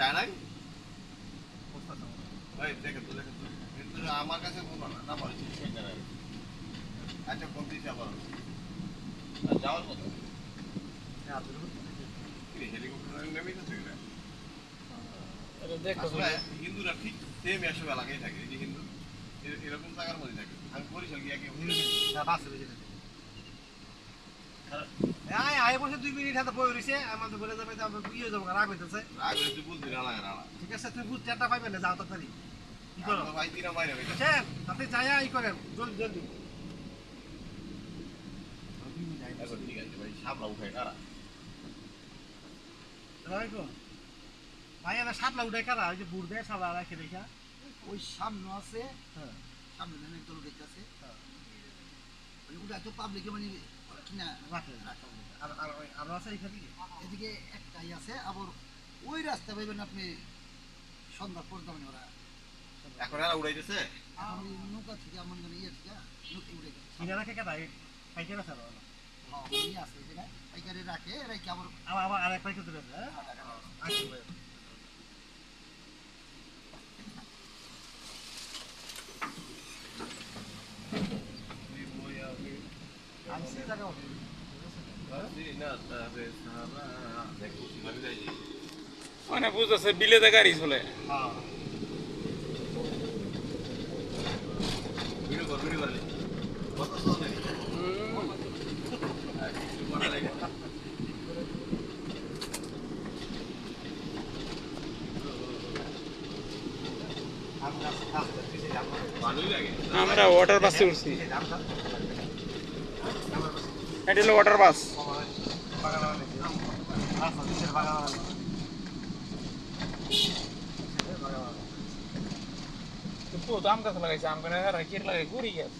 যায় নাই ভাই দেখেন তো কিন্তু আমার কাছে বলো না নাম্বার আচ্ছা কোন দিছে আবার যাওয়ার কথা হেলিকপ্টার নেমে গেছে হিন্দুরা ঠিক সেম এসব এলাকায় থাকে যে হিন্দু এরকম জায়গার মধ্যে থাকে আমি বরিশাল গিয়ে আয় বসে 2 মিনিট হাতে বই রইছে আমার তো বলে যাবে যে আমরা বিয়ে যাব রাগ হইতাছে রাগ হইছে বুঝলি না লাগে না ঠিক আছে তুই বুঝ চারটা পাইবে না যাও তাড়াতাড়ি কি করো ভাই তিরা মাইরা ভাই চল তাতে যায়া ই করেন জলদি জলদি এখন ঠিক আছে ভাই সামলা উঠাই কারা রাইকো ভাই আমরা সাতলা উঠাই কারা ওই যে বুড় দেয় সাতলা রাখে দেখা ওই সামনে আছে হ্যাঁ সামনে দেন একটু লোক আছে ওই ওটা তো পাবলিকে মানে কিনা রাখে আর আর আর আছে এখানে এদিকে একটাই আছে আবার ওই রাস্তা পাইবেন আপনি সন্ধ্যা পর্যন্ত মানে ওরা এখন এরা উড়াইতেছে এখন ওই নৌকা থেকে আমার মানে ইয়ে থেকে নৌকা উড়ে গেছে কিনা রাখে কাটা পাইকার আছে ইয়ে আছে এই জায়গায় পাইকারি রাখে রেখে আবার আবার আবার আরেক পাইকার ধরে আছে হ্যাঁ আচ্ছা ভাই আমি সে জায়গা মানে বুঝতেছে বিলেতে গাড়ি চলে হ্যাঁ ভিডিও কর কত চলে ভালোই লাগে আমরা ওয়াটার বাসে উঠছি এটা হলো ওয়াটার বাস তো আম গাছ লাগাইছে আম গাছ রাখিয়ে লাগাই ঘুরি গাছ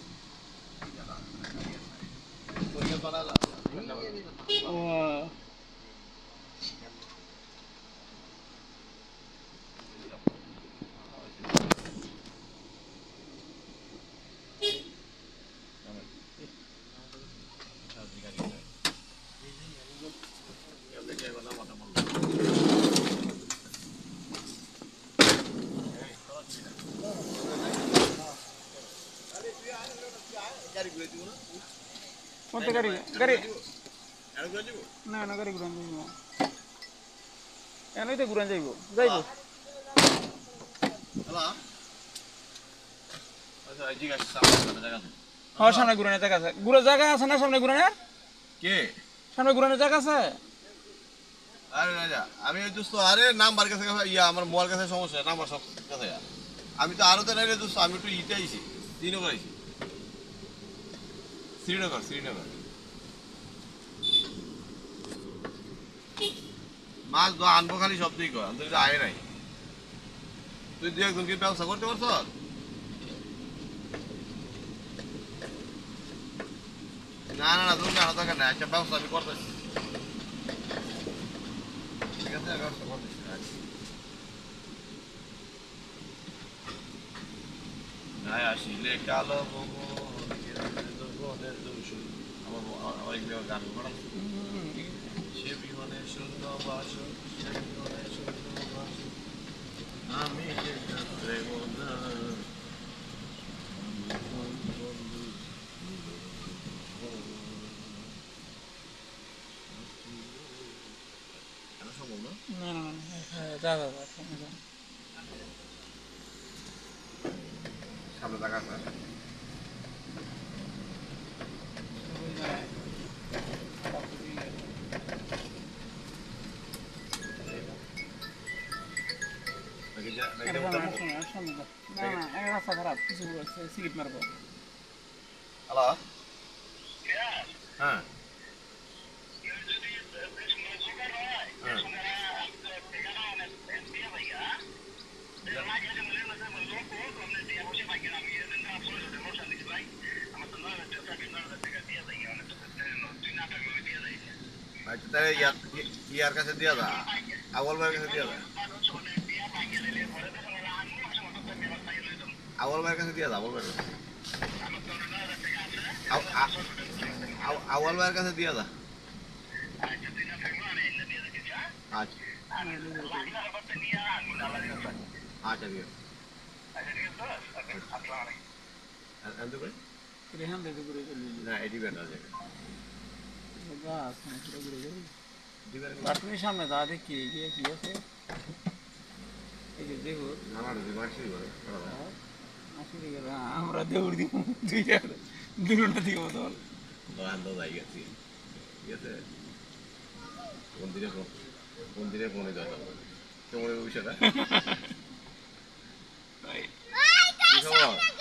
কোনটা গাড়ি গাড়ি না না গাড়ি ঘুরান যাইব এনই তো ঘুরান যাইব যাইব হ্যাঁ সামনে ঘুরানোর জায়গা আছে জায়গা আছে না সামনে ঘুরানোর কে সামনে ঘুরানোর জায়গা আছে আরে রাজা আমি দোস্ত আরে নাম্বার কাছে ইয়া আমার মোবাইল কাছে সমস্যা নাম্বার সব কাছে আমি তো আরো তো নাই রে দোস্ত আমি একটু ইতে আইছি শ্রীনগর আইছি শ্রীনগর মাছ তো আনবো খালি সবদিক কর তুই তো আয় নাই তুই দু একজনকে ব্যবসা করতে পারছ না না না তুমি জানো দরকার নাই একটা ব্যবসা আমি করতেছি ঠিক আছে ব্যবসা করতেছি নাই আসিলে কালো আমার গান করা সে বিমানে শূন্য বাস আমি সম্ভব না না না যা যা সামনে দেখা আছে রাস্তা খারাপ কিছু সিগারেট মারবো হ্যালো হ্যাঁ আচ্ছা তাহলে ইয়ার কাছে দিয়া দা আওয়াল ভাইয়ের কাছে দিয়া দা আওয়াল ভাইয়ের কাছে দিয়া দা আওয়াল ভাইয়ের কাছে দিয়া দা আচ্ছা আচ্ছা ঠিক আছে রেহান দেখে ঘুরে চলে না এটি বেটার জায়গা গাছ ঘুরে ঘুরে বাথরুমের সামনে দা দেখি গিয়ে কি আছে এই যে দেখো আমার মার্কশিট করে আসলে গেল আমরা দৌড় দিব দুইটা দুটো দিকে মতো বারান্দা জায়গা ঠিক আছে কোন দিনে ফোনে যাওয়া যাবে কেমন বিষয়টা কি খবর